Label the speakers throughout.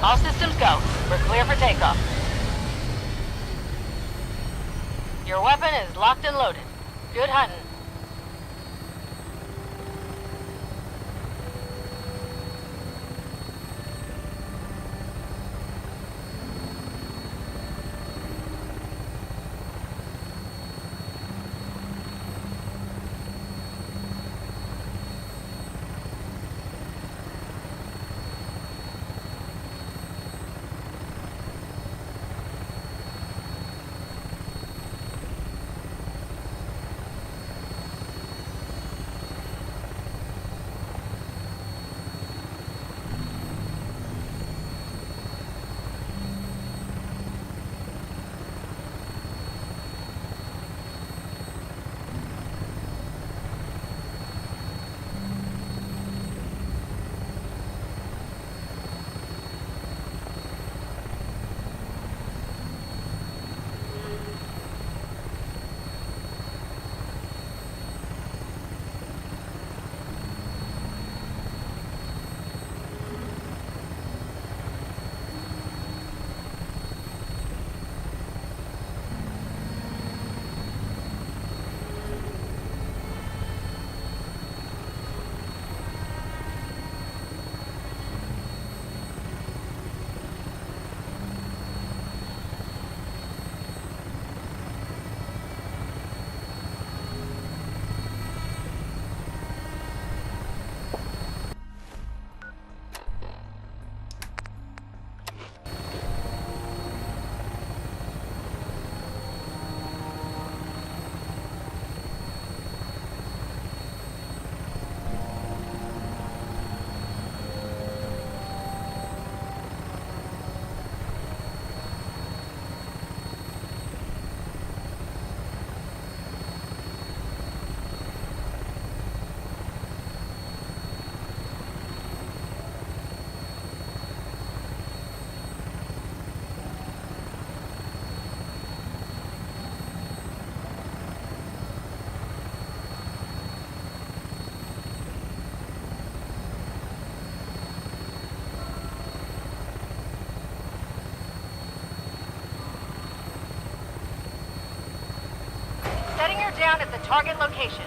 Speaker 1: All systems go. We're clear for takeoff. Your weapon is locked and loaded. Good hunting. Setting her down at the target location.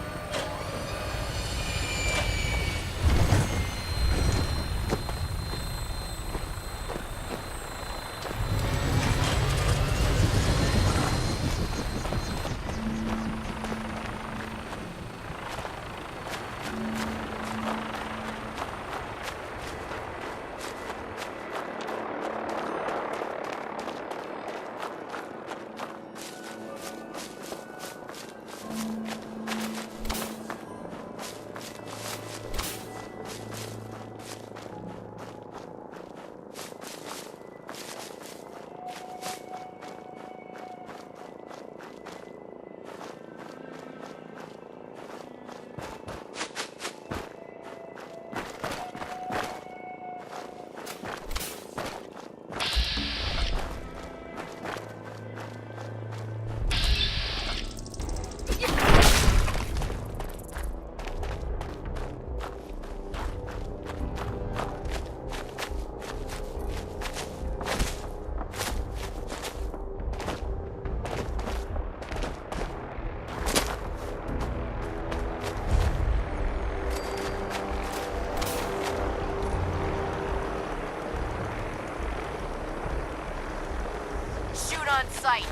Speaker 1: On sight.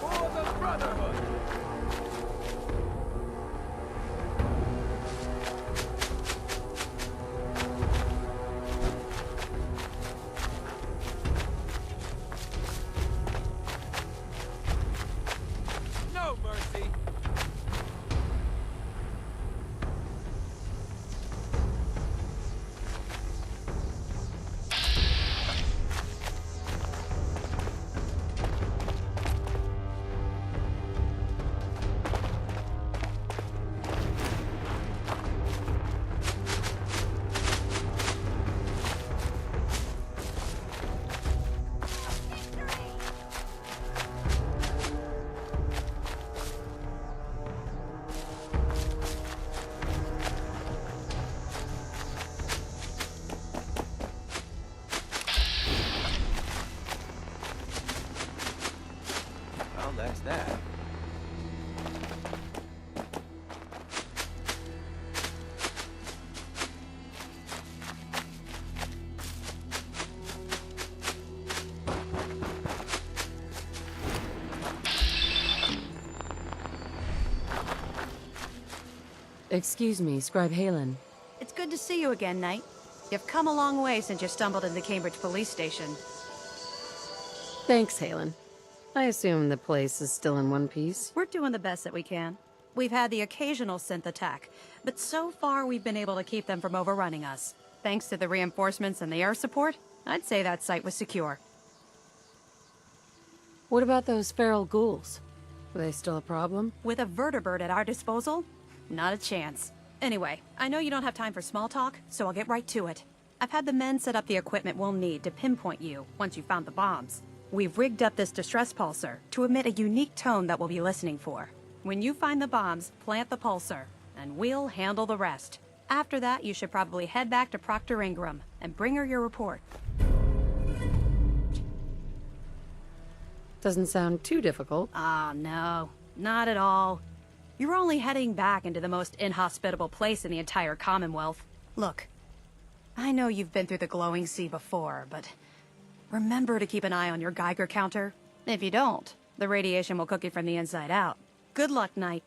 Speaker 2: For the Brotherhood!
Speaker 3: Excuse me, Scribe Halen.
Speaker 4: It's good to see you again, Knight. You've come a long way since you stumbled into Cambridge Police Station.
Speaker 3: Thanks, Halen. I assume the place is still in one piece.
Speaker 4: We're doing the best that we can. We've had the occasional synth attack, but so far we've been able to keep them from overrunning us. Thanks to the reinforcements and the air support, I'd say that site was secure.
Speaker 3: What about those feral ghouls? Are they still a problem?
Speaker 4: With a vertibird at our disposal? Not a chance. Anyway, I know you don't have time for small talk, so I'll get right to it. I've had the men set up the equipment we'll need to pinpoint you once you've found the bombs. We've rigged up this distress pulsar to emit a unique tone that we'll be listening for. When you find the bombs, plant the pulsar, and we'll handle the rest. After that, you should probably head back to Proctor Ingram and bring her your report.
Speaker 3: Doesn't sound too difficult.
Speaker 4: Ah, no. Not at all. You're only heading back into the most inhospitable place in the entire Commonwealth. Look, I know you've been through the glowing sea before, but remember to keep an eye on your Geiger counter. If you don't, the radiation will cook you from the inside out. Good luck, Knight.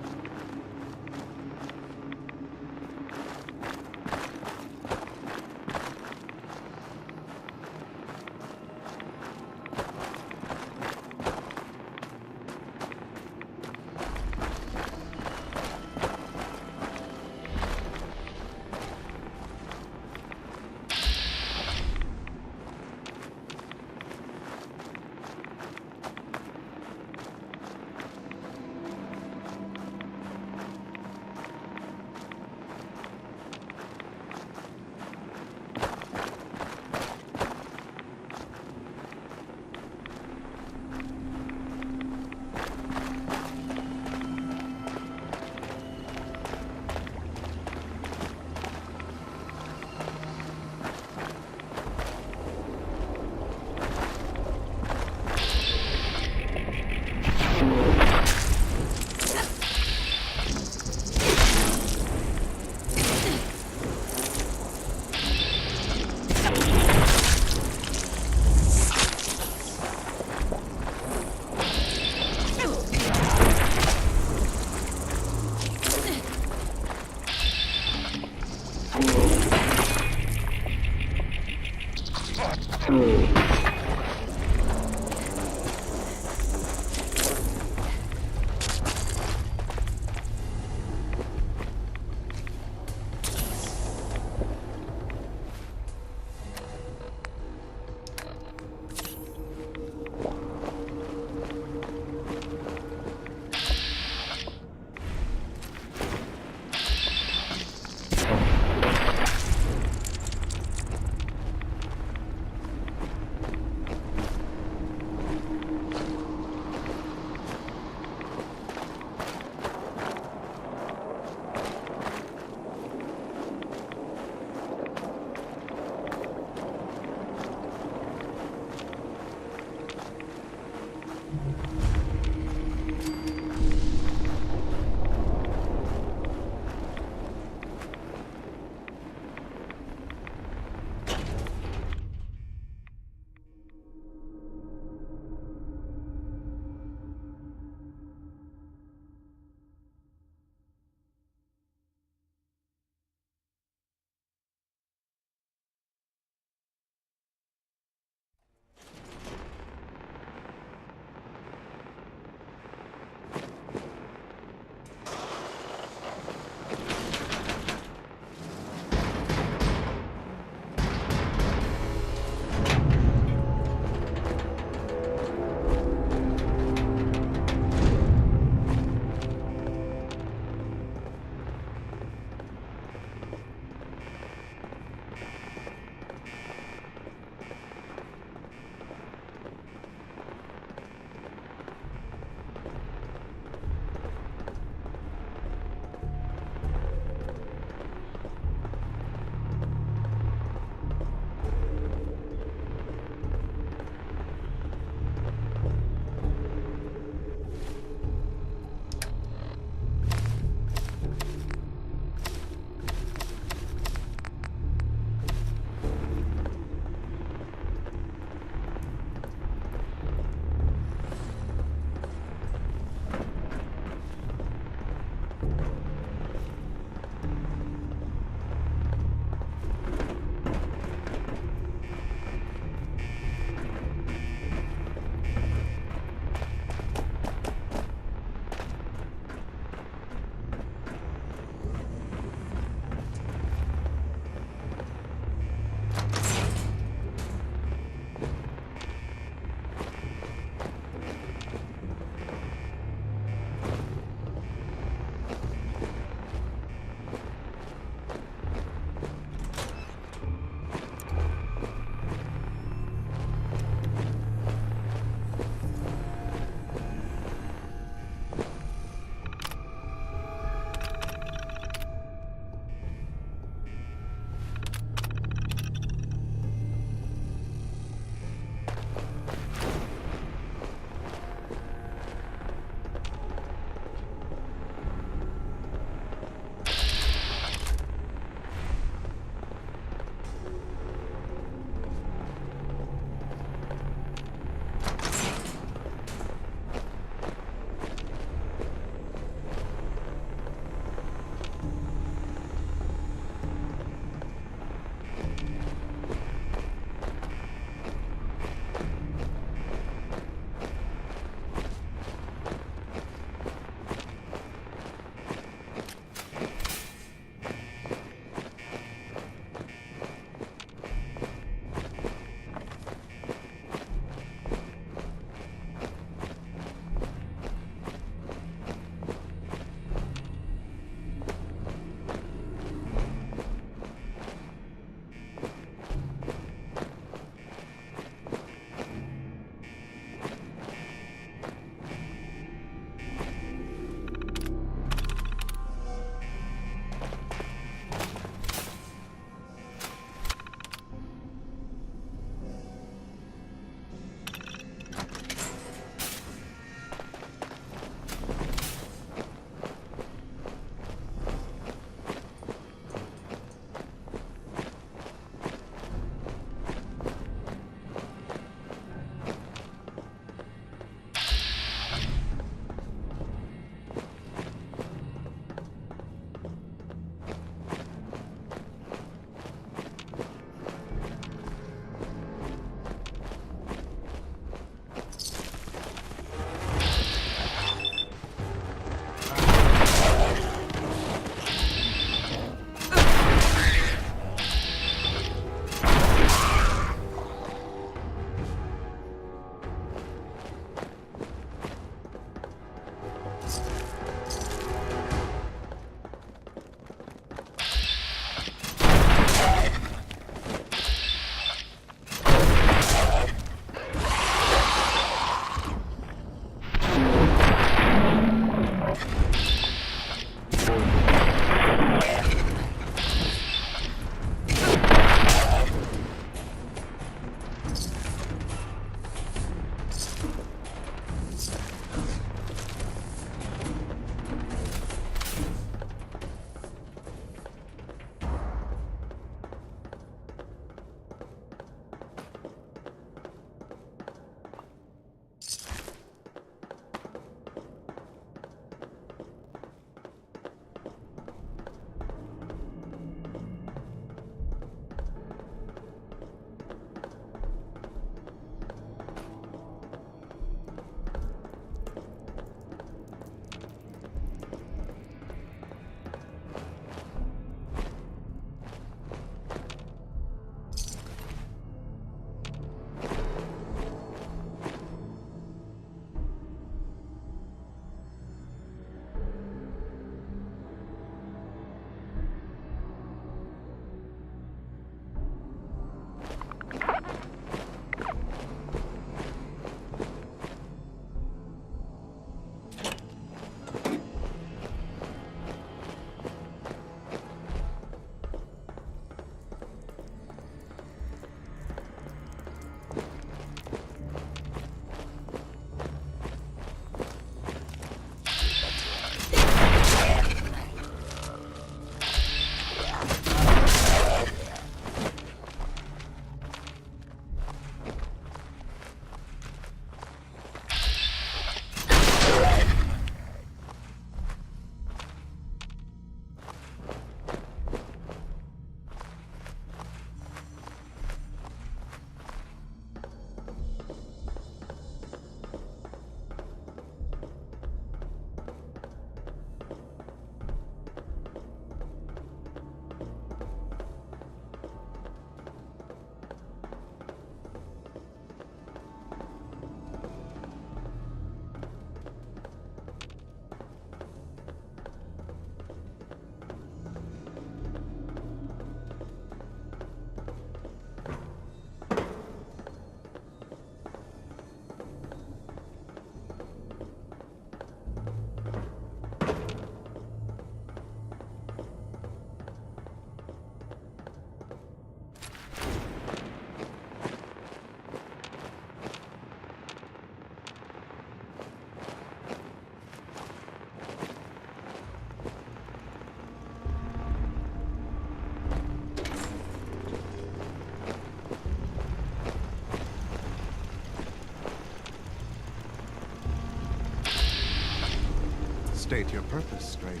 Speaker 5: State your purpose, stranger.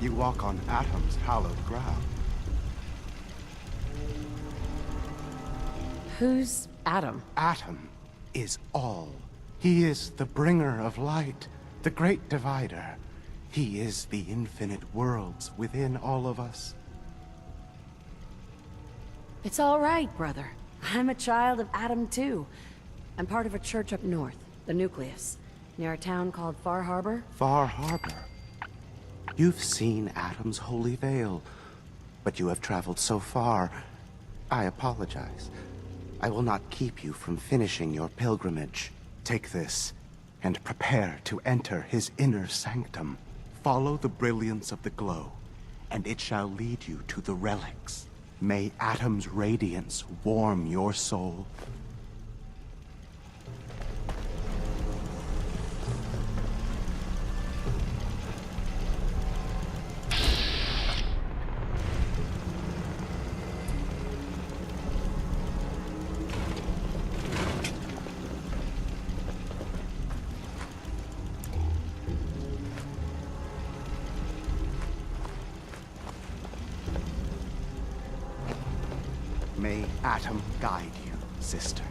Speaker 5: You walk on Atom's hallowed ground.
Speaker 3: Who's Adam?
Speaker 5: Atom is all. He is the bringer of light, the great divider. He is the infinite worlds within all of us.
Speaker 3: It's all right, brother. I'm a child of Adam, too. I'm part of a church up north, the Nucleus, near a town called Far Harbor.
Speaker 5: Far Harbor. You've seen Atom's holy veil, but you have traveled so far. I apologize. I will not keep you from finishing your pilgrimage. Take this, and prepare to enter his inner sanctum. Follow the brilliance of the glow, and it shall lead you to the relics. May Atom's radiance warm your soul. May Atom guide you, sister.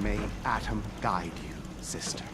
Speaker 5: May Atom guide you, sister.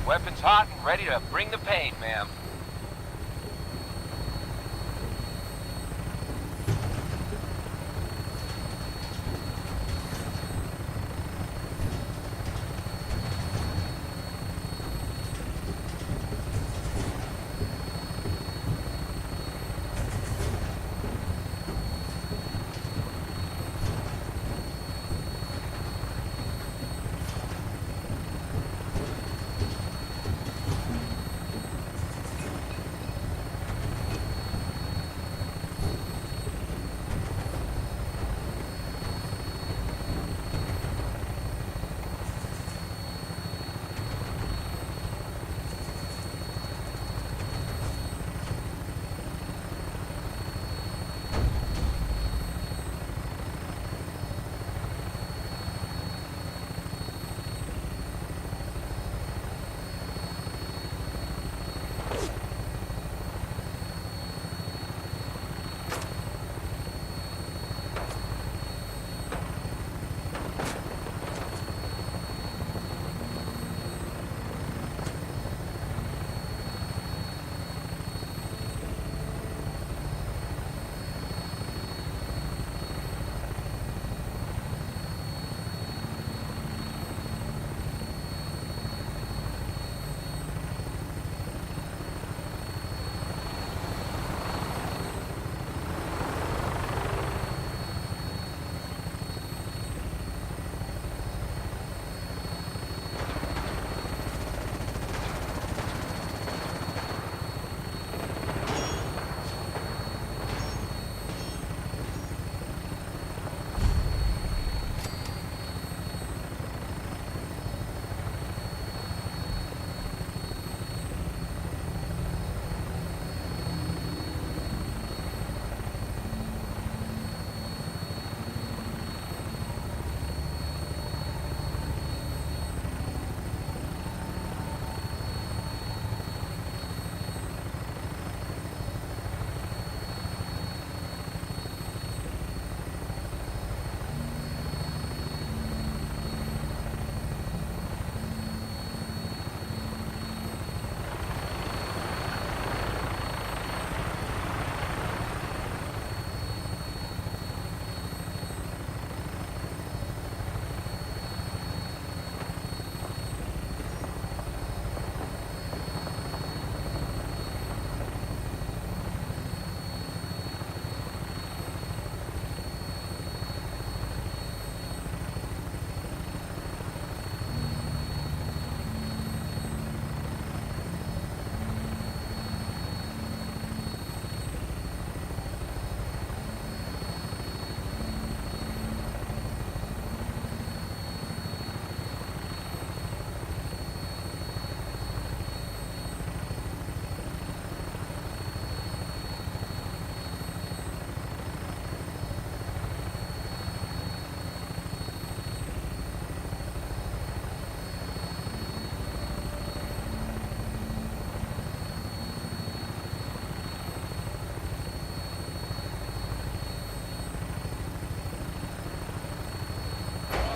Speaker 2: Weapons hot and ready to bring the pain, ma'am.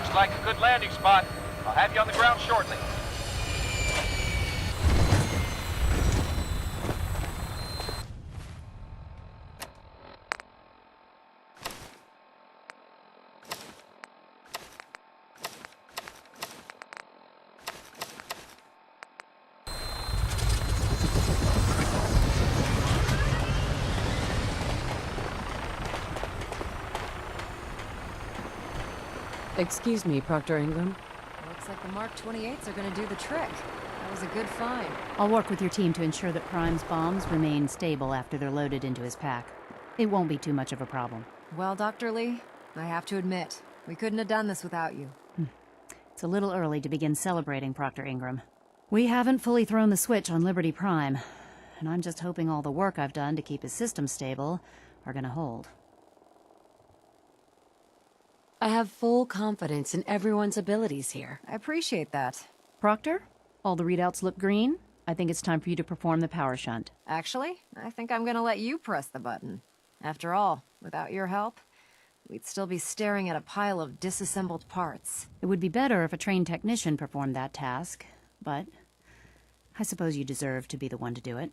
Speaker 2: Looks like a good landing spot. I'll have you on the ground shortly.
Speaker 3: Excuse me, Proctor Ingram.
Speaker 6: Looks like the Mark 28s are gonna do the trick. That was a good find.
Speaker 7: I'll work with your team to ensure that Prime's bombs remain stable after they're loaded into his pack. It won't be too much of a problem.
Speaker 6: Well, Dr. Lee, I have to admit, we couldn't have done this without you.
Speaker 7: It's a little early to begin celebrating, Proctor Ingram. We haven't fully thrown the switch on Liberty Prime, and I'm just hoping all the work I've done to keep his system stable are gonna hold.
Speaker 3: I have full confidence in everyone's abilities here.
Speaker 6: I appreciate that.
Speaker 7: Proctor, all the readouts look green. I think it's time for you to perform the power shunt.
Speaker 6: Actually, I think I'm gonna let you press the button. After all, without your help, we'd still be staring at a pile of disassembled parts.
Speaker 7: It would be better if a trained technician performed that task, but I suppose you deserve to be the one to do it.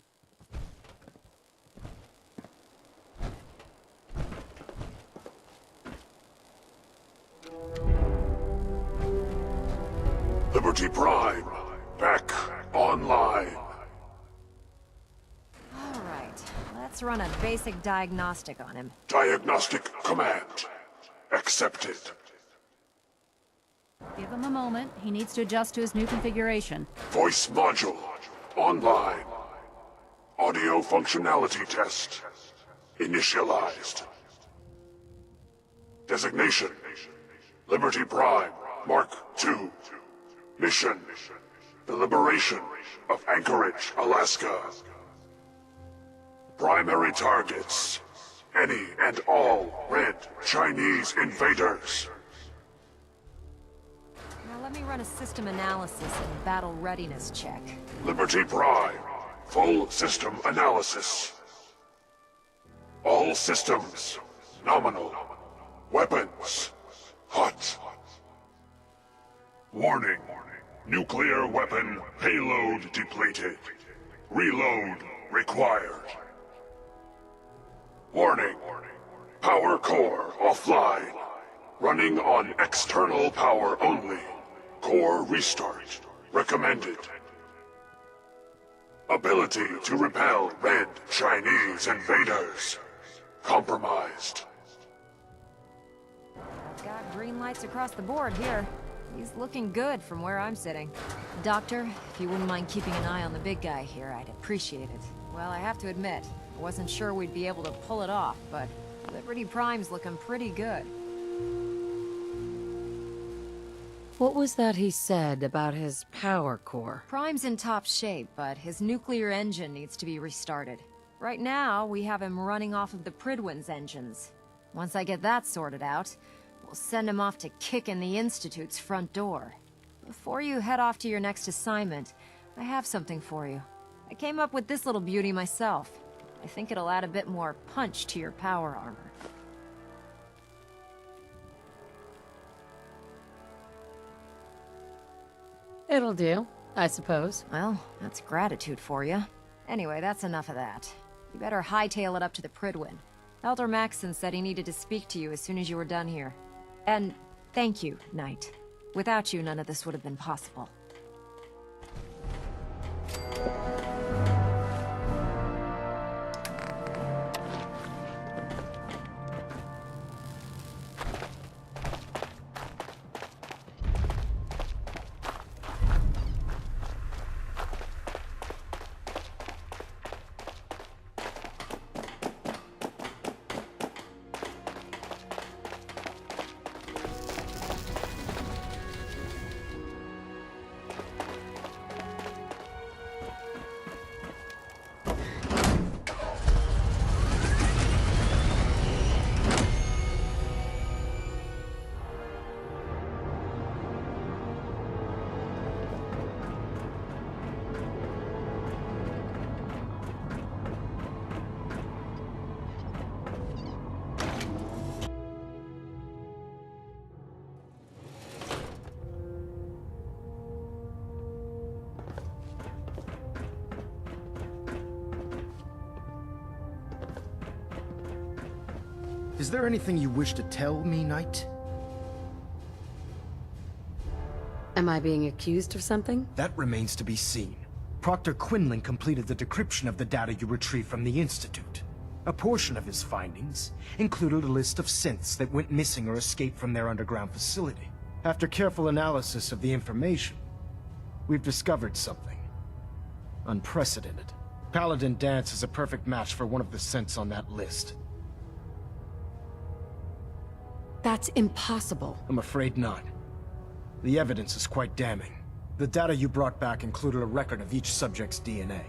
Speaker 8: Liberty Prime, back online.
Speaker 6: All right, let's run a basic diagnostic on him.
Speaker 8: Diagnostic command accepted.
Speaker 7: Give him a moment. He needs to adjust to his new configuration.
Speaker 8: Voice module online. Audio functionality test initialized. Designation Liberty Prime Mark II. Mission the liberation of Anchorage, Alaska. Primary targets any and all red Chinese invaders.
Speaker 6: Now let me run a system analysis and battle readiness check.
Speaker 8: Liberty Prime, full system analysis. All systems, nominal. Weapons, hot. Warning, nuclear weapon payload depleted. Reload required. Warning, power core offline. Running on external power only. Core restart recommended. Ability to repel red Chinese invaders compromised.
Speaker 6: I've got green lights across the board here. He's looking good from where I'm sitting. Doctor, if you wouldn't mind keeping an eye on the big guy here, I'd appreciate it. Well, I have to admit, I wasn't sure we'd be able to pull it off, but Liberty Prime's looking pretty good.
Speaker 3: What was that he said about his power core?
Speaker 6: Prime's in top shape, but his nuclear engine needs to be restarted. Right now, we have him running off of the Pridwin's engines. Once I get that sorted out, we'll send him off to kick in the Institute's front door. Before you head off to your next assignment, I have something for you. I came up with this little beauty myself. I think it'll add a bit more punch to your power armor.
Speaker 3: It'll do, I suppose.
Speaker 6: Well, that's gratitude for you. Anyway, that's enough of that. You better hightail it up to the Pridwin. Elder Maxson said he needed to speak to you as soon as you were done here. And thank you, Knight. Without you, none of this would have been possible.
Speaker 9: Is there anything you wish to tell me, Knight?
Speaker 3: Am I being accused of something?
Speaker 9: That remains to be seen. Proctor Quinlan completed the decryption of the data you retrieved from the Institute. A portion of his findings included a list of synths that went missing or escaped from their underground facility. After careful analysis of the information, we've discovered something unprecedented. Paladin Dance is a perfect match for one of the synths on that list.
Speaker 3: That's impossible.
Speaker 9: I'm afraid not. The evidence is quite damning. The data you brought back included a record of each subject's DNA.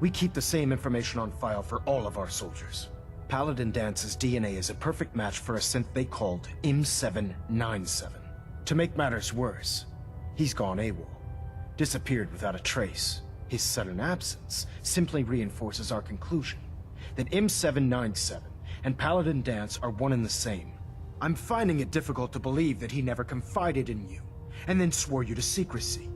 Speaker 9: We keep the same information on file for all of our soldiers. Paladin Dance's DNA is a perfect match for a synth they called M797. To make matters worse, he's gone AWOL. Disappeared without a trace. His sudden absence simply reinforces our conclusion that M797 and Paladin Dance are one and the same. I'm finding it difficult to believe that he never confided in you, and then swore you to secrecy.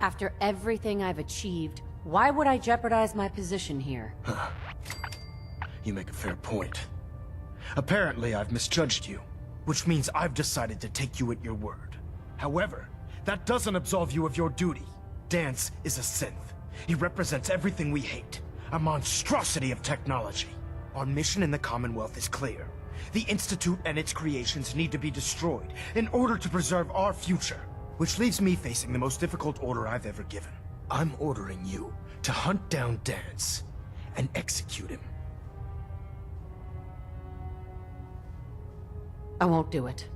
Speaker 3: After everything I've achieved, why would I jeopardize my position here?
Speaker 9: You make a fair point. Apparently, I've misjudged you, which means I've decided to take you at your word. However, that doesn't absolve you of your duty. Dance is a synth. He represents everything we hate, a monstrosity of technology. Our mission in the Commonwealth is clear. The Institute and its creations need to be destroyed in order to preserve our future, which leaves me facing the most difficult order I've ever given. I'm ordering you to hunt down Dance and execute him.
Speaker 3: I won't do it.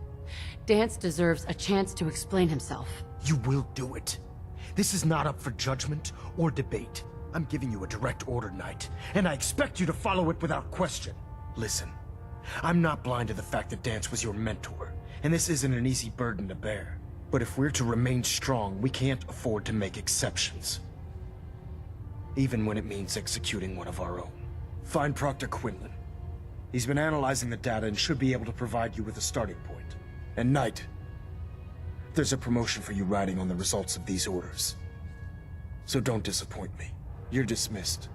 Speaker 3: Dance deserves a chance to explain himself.
Speaker 9: You will do it. This is not up for judgment or debate. I'm giving you a direct order, Knight, and I expect you to follow it without question. Listen, I'm not blind to the fact that Dance was your mentor, and this isn't an easy burden to bear. But if we're to remain strong, we can't afford to make exceptions. Even when it means executing one of our own. Find Proctor Quinlan. He's been analyzing the data and should be able to provide you with a starting point. And Knight, there's a promotion for you riding on the results of these orders. So don't disappoint me. You're dismissed.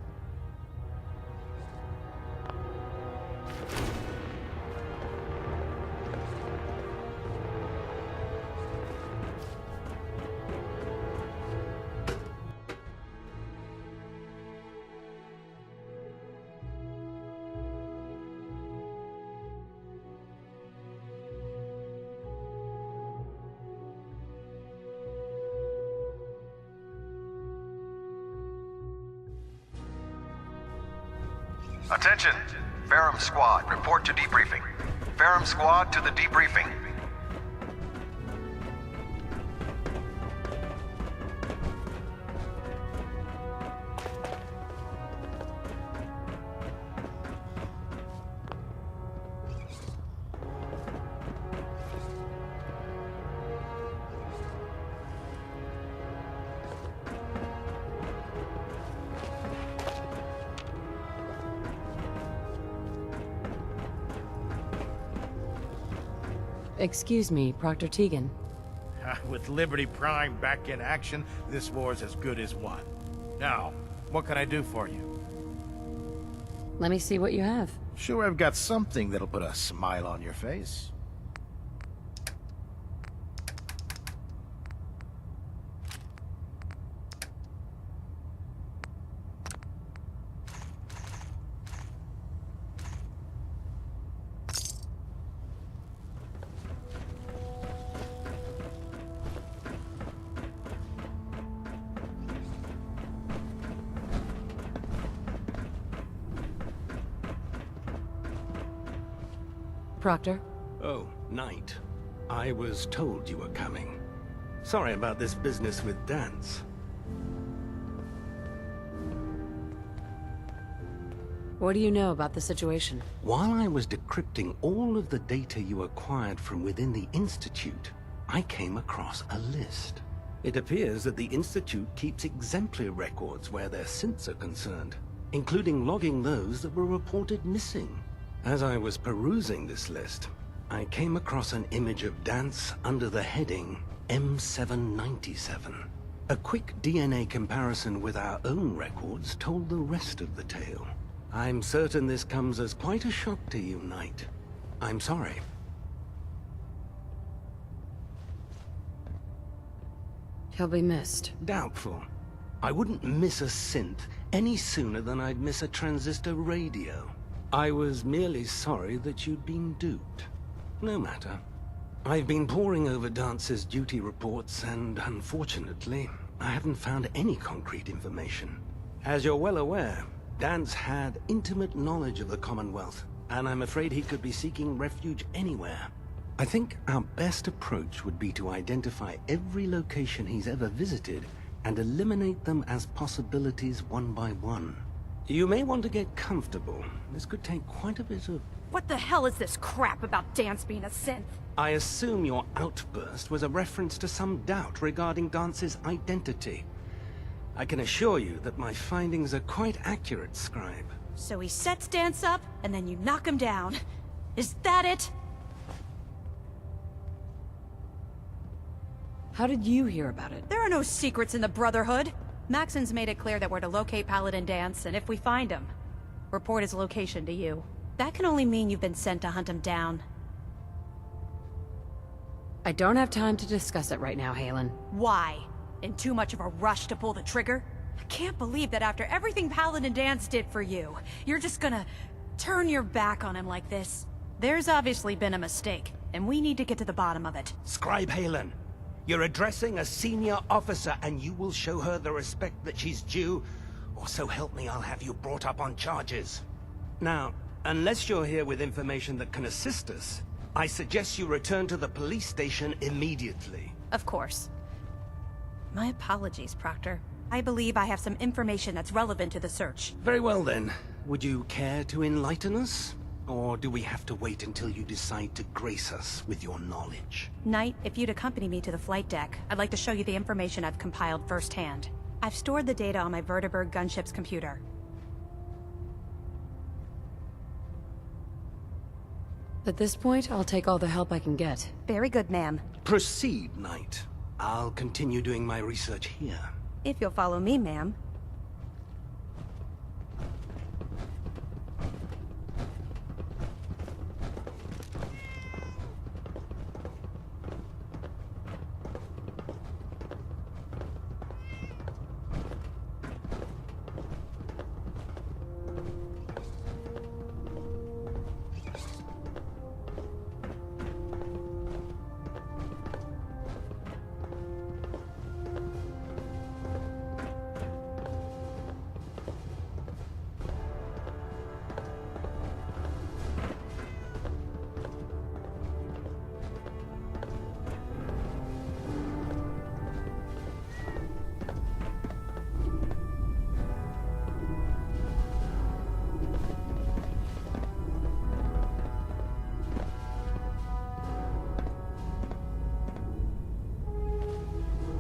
Speaker 10: Attention! Ferrum Squad, report to debriefing. Ferrum Squad to the debriefing.
Speaker 3: Excuse me, Proctor Tegan.
Speaker 11: With Liberty Prime back in action, this war's as good as won. Now, what can I do for you?
Speaker 3: Let me see what you have.
Speaker 11: Sure, I've got something that'll put a smile on your face.
Speaker 3: Proctor?
Speaker 12: Oh, Knight. I was told you were coming. Sorry about this business with Dance.
Speaker 3: What do you know about the situation?
Speaker 12: While I was decrypting all of the data you acquired from within the Institute, I came across a list. It appears that the Institute keeps exemplary records where their synths are concerned, including logging those that were reported missing. As I was perusing this list, I came across an image of Dance under the heading M797. A quick DNA comparison with our own records told the rest of the tale. I'm certain this comes as quite a shock to you, Knight. I'm sorry.
Speaker 3: He'll be missed.
Speaker 12: Doubtful. I wouldn't miss a synth any sooner than I'd miss a transistor radio. I was merely sorry that you'd been duped. No matter. I've been poring over Dance's duty reports, and unfortunately, I haven't found any concrete information. As you're well aware, Dance had intimate knowledge of the Commonwealth, and I'm afraid he could be seeking refuge anywhere. I think our best approach would be to identify every location he's ever visited and eliminate them as possibilities one by one. You may want to get comfortable. This could take quite a bit of...
Speaker 4: What the hell is this crap about Dance being a synth?
Speaker 12: I assume your outburst was a reference to some doubt regarding Dance's identity. I can assure you that my findings are quite accurate, Scribe.
Speaker 4: So he sets Dance up, and then you knock him down. Is that it?
Speaker 3: How did you hear about it?
Speaker 4: There are no secrets in the Brotherhood. Maxon's made it clear that we're to locate Paladin Dance, and if we find him, report his location to you. That can only mean you've been sent to hunt him down.
Speaker 3: I don't have time to discuss it right now, Halen.
Speaker 4: Why? In too much of a rush to pull the trigger? I can't believe that after everything Paladin Dance did for you, you're just gonna turn your back on him like this. There's obviously been a mistake, and we need to get to the bottom of it.
Speaker 12: Scribe Halen, you're addressing a senior officer, and you will show her the respect that she's due, or so help me, I'll have you brought up on charges. Now, unless you're here with information that can assist us, I suggest you return to the police station immediately.
Speaker 4: Of course. My apologies, Proctor. I believe I have some information that's relevant to the search.
Speaker 12: Very well then. Would you care to enlighten us? Or do we have to wait until you decide to grace us with your knowledge?
Speaker 4: Knight, if you'd accompany me to the flight deck, I'd like to show you the information I've compiled firsthand. I've stored the data on my Vertibird gunship's computer.
Speaker 3: At this point, I'll take all the help I can get.
Speaker 4: Very good, ma'am.
Speaker 12: Proceed, Knight. I'll continue doing my research here.
Speaker 4: If you'll follow me, ma'am.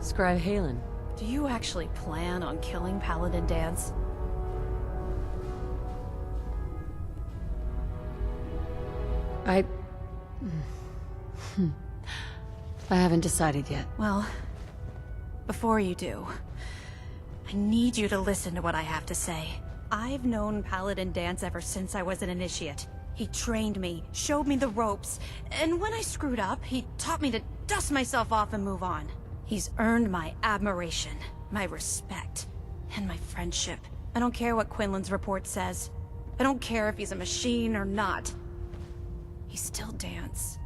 Speaker 3: Scribe Halen.
Speaker 4: Do you actually plan on killing Paladin Dance?
Speaker 3: I haven't decided yet.
Speaker 4: Well, before you do, I need you to listen to what I have to say. I've known Paladin Dance ever since I was an initiate. He trained me, showed me the ropes, and when I screwed up, he taught me to dust myself off and move on. He's earned my admiration, my respect, and my friendship. I don't care what Quinlan's report says. I don't care if he's a machine or not. He's still Dance.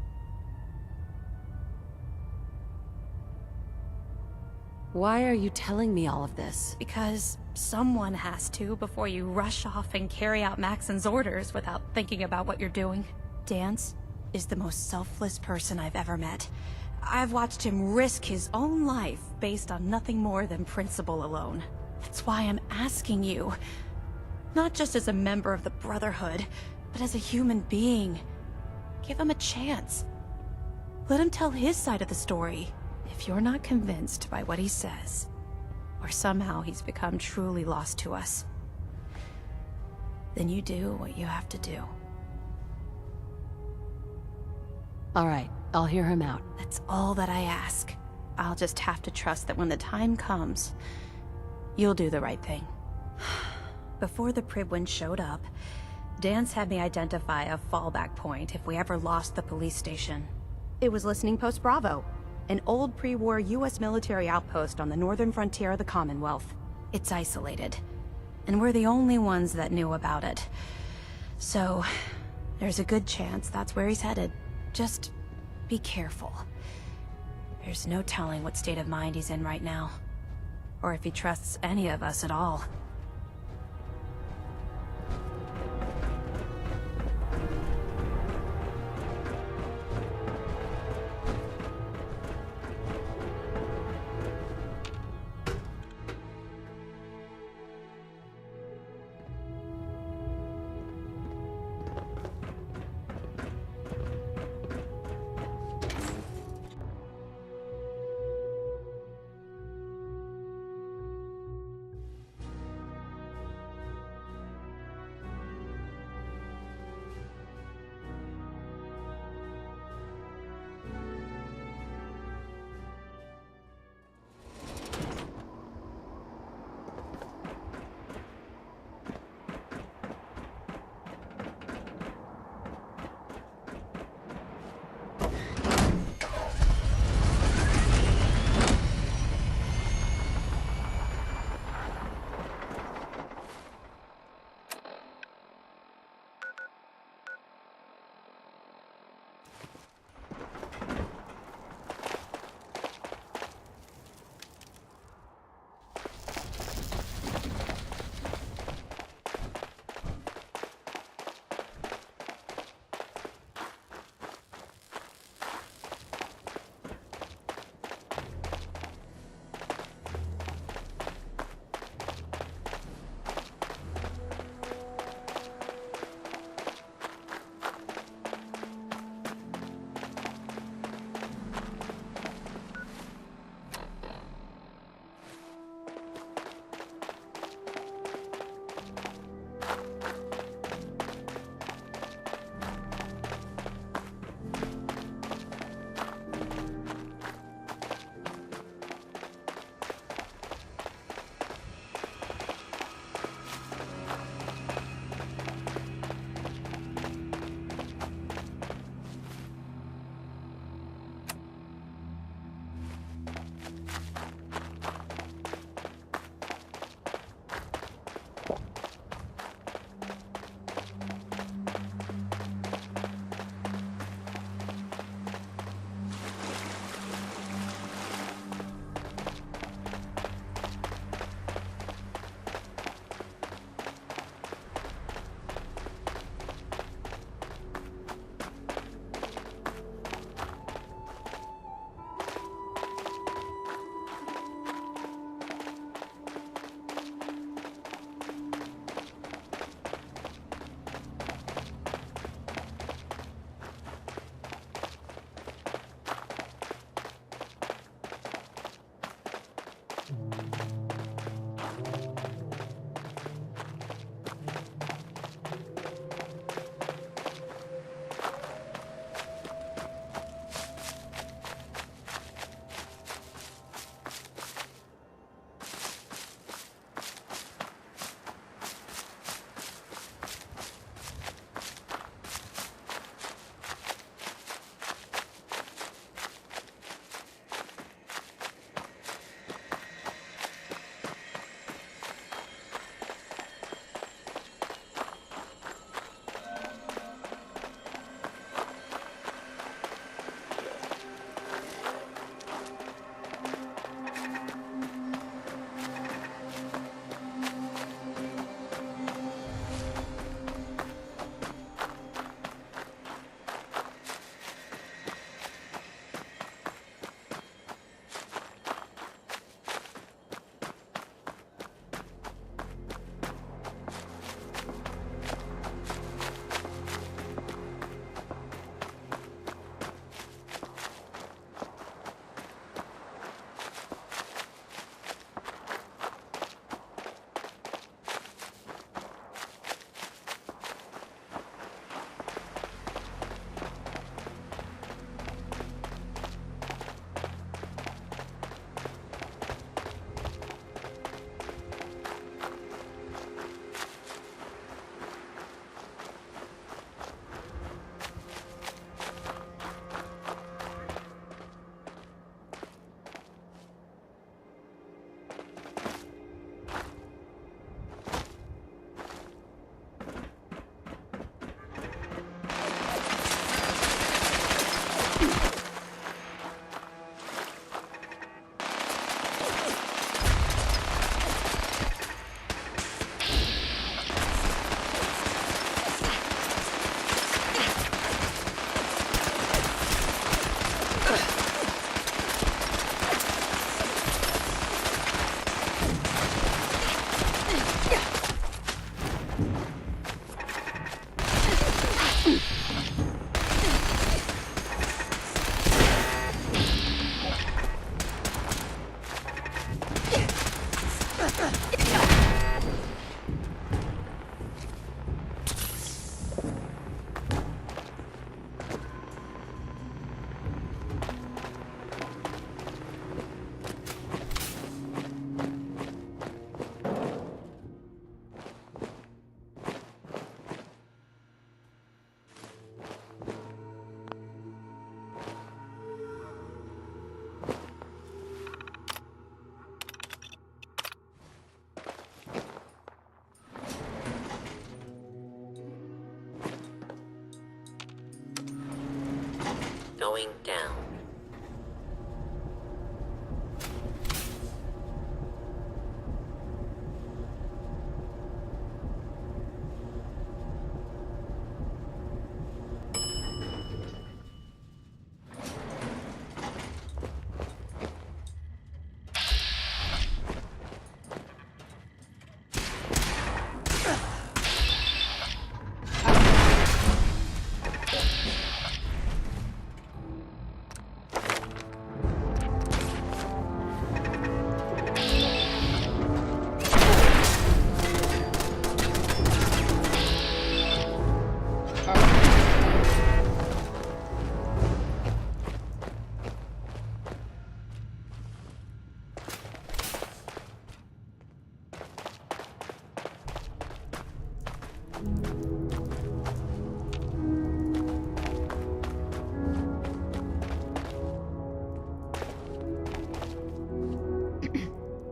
Speaker 3: Why are you telling me all of this?
Speaker 4: Because someone has to before you rush off and carry out Maxon's orders without thinking about what you're doing. Dance is the most selfless person I've ever met. I've watched him risk his own life based on nothing more than principle alone. That's why I'm asking you, not just as a member of the Brotherhood, but as a human being. Give him a chance. Let him tell his side of the story. If you're not convinced by what he says, or somehow he's become truly lost to us, then you do what you have to do.
Speaker 3: All right, I'll hear him out.
Speaker 4: That's all that I ask. I'll just have to trust that when the time comes, you'll do the right thing. Before the Pribwin showed up, Dance had me identify a fallback point if we ever lost the police station. It was Listening Post Bravo, an old pre-war US military outpost on the northern frontier of the Commonwealth. It's isolated, and we're the only ones that knew about it. So, there's a good chance that's where he's headed. Just be careful. There's no telling what state of mind he's in right now, or if he trusts any of us at all.
Speaker 13: Going down.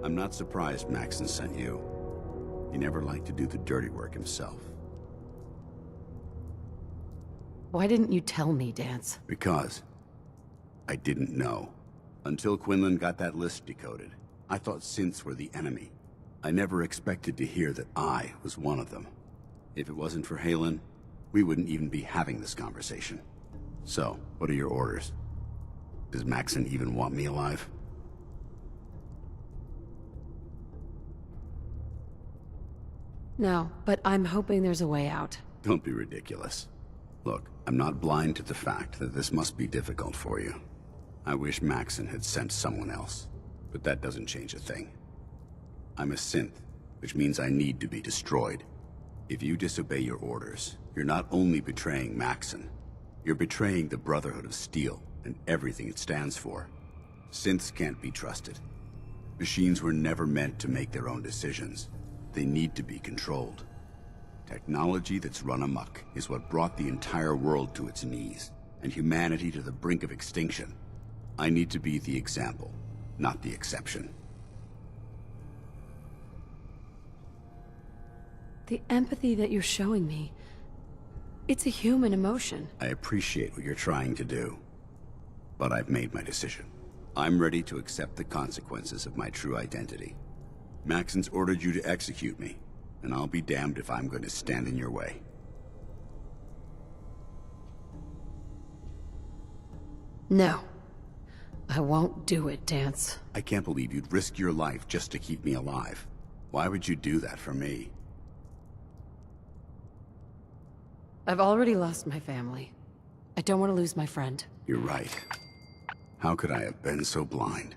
Speaker 14: I'm not surprised Maxon sent you. He never liked to do the dirty work himself.
Speaker 3: Why didn't you tell me, Dance?
Speaker 14: Because I didn't know. Until Quinlan got that list decoded, I thought synths were the enemy. I never expected to hear that I was one of them. If it wasn't for Halen, we wouldn't even be having this conversation. So, what are your orders? Does Maxon even want me alive?
Speaker 3: No, but I'm hoping there's a way out.
Speaker 14: Don't be ridiculous. Look, I'm not blind to the fact that this must be difficult for you. I wish Maxon had sent someone else, but that doesn't change a thing. I'm a synth, which means I need to be destroyed. If you disobey your orders, you're not only betraying Maxon, you're betraying the Brotherhood of Steel and everything it stands for. Synths can't be trusted. Machines were never meant to make their own decisions. They need to be controlled. Technology that's run amok is what brought the entire world to its knees, and humanity to the brink of extinction. I need to be the example, not the exception.
Speaker 3: The empathy that you're showing me, it's a human emotion.
Speaker 14: I appreciate what you're trying to do, but I've made my decision. I'm ready to accept the consequences of my true identity. Maxon's ordered you to execute me, and I'll be damned if I'm going to stand in your way.
Speaker 3: No. I won't do it, Dance.
Speaker 14: I can't believe you'd risk your life just to keep me alive. Why would you do that for me?
Speaker 3: I've already lost my family. I don't want to lose my friend.
Speaker 14: You're right. How could I have been so blind?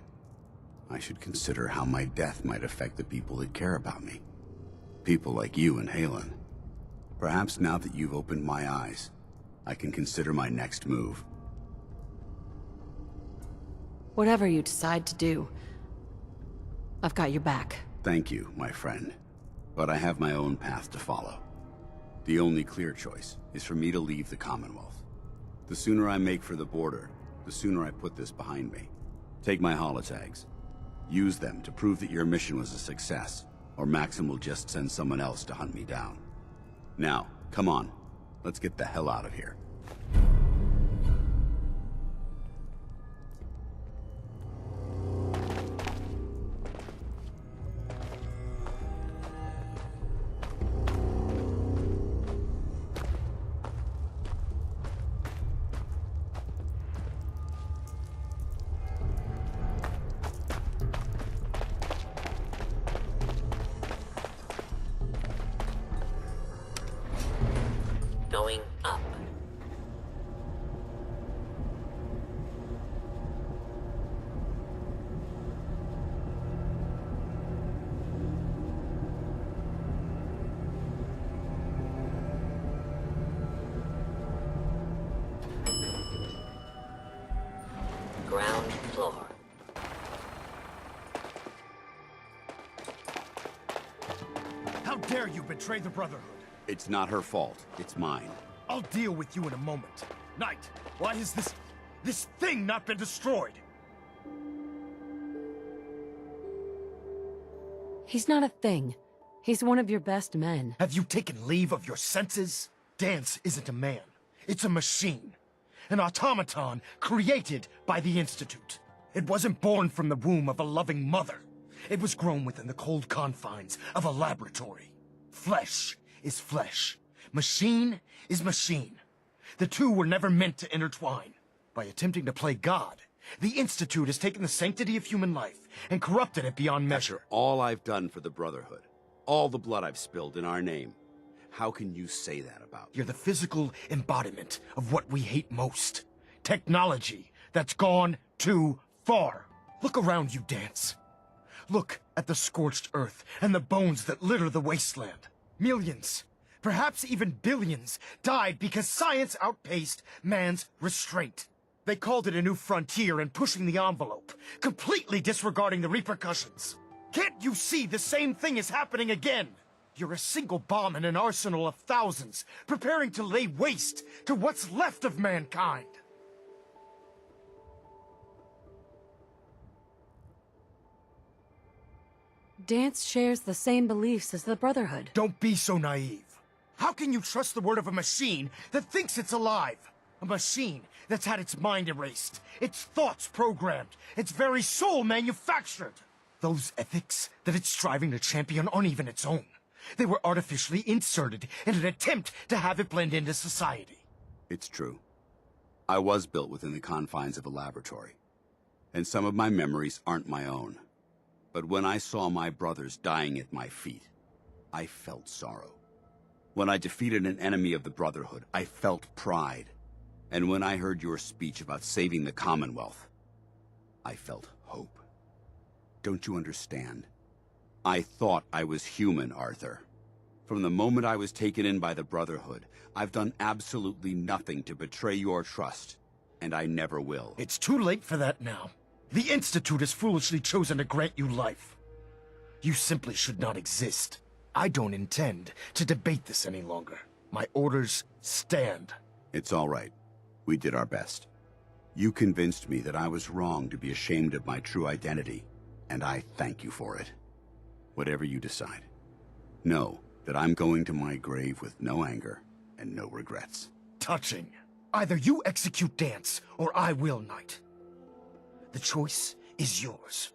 Speaker 14: I should consider how my death might affect the people that care about me. People like you and Halen. Perhaps now that you've opened my eyes, I can consider my next move.
Speaker 3: Whatever you decide to do, I've got your back.
Speaker 14: Thank you, my friend. But I have my own path to follow. The only clear choice is for me to leave the Commonwealth. The sooner I make for the border, the sooner I put this behind me. Take my holotags. Use them to prove that your mission was a success, or Maxon will just send someone else to hunt me down. Now, come on. Let's get the hell out of here.
Speaker 13: going up. Ground floor.
Speaker 9: How dare you betray the Brotherhood?
Speaker 14: It's not her fault. It's mine.
Speaker 9: I'll deal with you in a moment. Knight, why has this thing not been destroyed?
Speaker 3: He's not a thing. He's one of your best men.
Speaker 9: Have you taken leave of your senses? Dance isn't a man. It's a machine. An automaton created by the Institute. It wasn't born from the womb of a loving mother. It was grown within the cold confines of a laboratory. Flesh is flesh. Machine is machine. The two were never meant to intertwine. By attempting to play God, the Institute has taken the sanctity of human life and corrupted it beyond measure.
Speaker 14: After all I've done for the Brotherhood, all the blood I've spilled in our name, how can you say that about me?
Speaker 9: You're the physical embodiment of what we hate most. Technology that's gone too far. Look around you, Dance. Look at the scorched earth and the bones that litter the wasteland. Millions, perhaps even billions, died because science outpaced man's restraint. They called it a new frontier and pushing the envelope, completely disregarding the repercussions. Can't you see the same thing is happening again? You're a single bomb in an arsenal of thousands, preparing to lay waste to what's left of mankind.
Speaker 3: Dance shares the same beliefs as the Brotherhood.
Speaker 9: Don't be so naive. How can you trust the word of a machine that thinks it's alive? A machine that's had its mind erased, its thoughts programmed, its very soul manufactured. Those ethics that it's striving to champion aren't even its own. They were artificially inserted in an attempt to have it blend into society.
Speaker 14: It's true. I was built within the confines of a laboratory, and some of my memories aren't my own. But when I saw my brothers dying at my feet, I felt sorrow. When I defeated an enemy of the Brotherhood, I felt pride. And when I heard your speech about saving the Commonwealth, I felt hope. Don't you understand? I thought I was human, Arthur. From the moment I was taken in by the Brotherhood, I've done absolutely nothing to betray your trust, and I never will.
Speaker 9: It's too late for that now. The Institute has foolishly chosen to grant you life. You simply should not exist. I don't intend to debate this any longer. My orders stand.
Speaker 14: It's all right. We did our best. You convinced me that I was wrong to be ashamed of my true identity, and I thank you for it. Whatever you decide, know that I'm going to my grave with no anger and no regrets.
Speaker 9: Touching. Either you execute Dance, or I will, Knight. The choice is yours.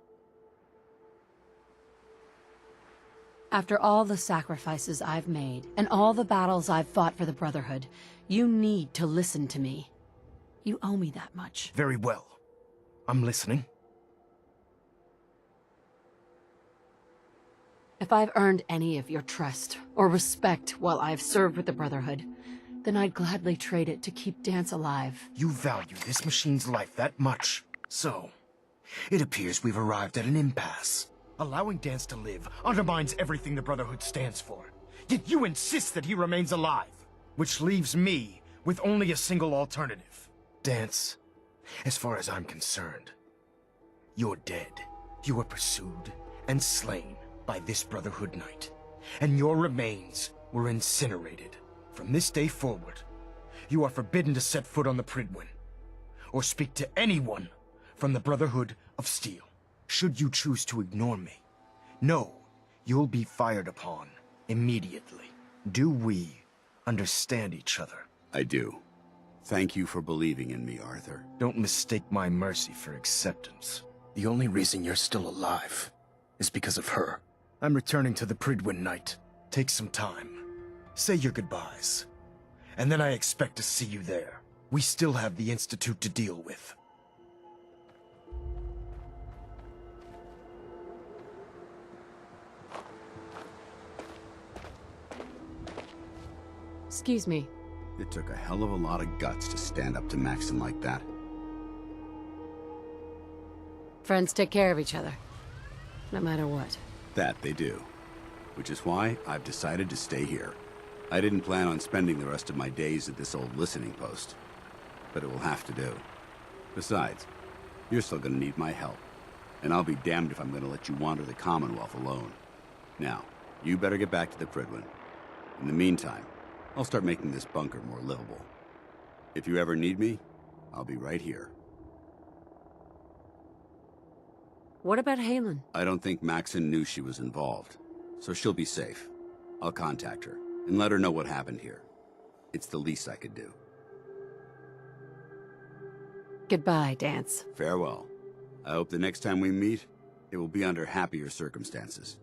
Speaker 3: After all the sacrifices I've made, and all the battles I've fought for the Brotherhood, you need to listen to me. You owe me that much.
Speaker 9: Very well. I'm listening.
Speaker 3: If I've earned any of your trust or respect while I've served with the Brotherhood, then I'd gladly trade it to keep Dance alive.
Speaker 9: You value this machine's life that much. So, it appears we've arrived at an impasse. Allowing Dance to live undermines everything the Brotherhood stands for. Yet you insist that he remains alive, which leaves me with only a single alternative. Dance, as far as I'm concerned, you're dead. You were pursued and slain by this Brotherhood Knight, and your remains were incinerated. From this day forward, you are forbidden to set foot on the Pridwin, or speak to anyone from the Brotherhood of Steel. Should you choose to ignore me, know you'll be fired upon immediately. Do we understand each other?
Speaker 14: I do. Thank you for believing in me, Arthur.
Speaker 9: Don't mistake my mercy for acceptance. The only reason you're still alive is because of her. I'm returning to the Pridwin Knight. Take some time. Say your goodbyes. And then I expect to see you there. We still have the Institute to deal with.
Speaker 3: Excuse me.
Speaker 14: It took a hell of a lot of guts to stand up to Maxon like that.
Speaker 3: Friends take care of each other. No matter what.
Speaker 14: That they do. Which is why I've decided to stay here. I didn't plan on spending the rest of my days at this old listening post. But it will have to do. Besides, you're still gonna need my help. And I'll be damned if I'm gonna let you wander the Commonwealth alone. Now, you better get back to the Prydwen. In the meantime, I'll start making this bunker more livable. If you ever need me, I'll be right here.
Speaker 3: What about Halen?
Speaker 14: I don't think Maxon knew she was involved, so she'll be safe. I'll contact her, and let her know what happened here. It's the least I could do.
Speaker 3: Goodbye, Dance.
Speaker 14: Farewell. I hope the next time we meet, it will be under happier circumstances.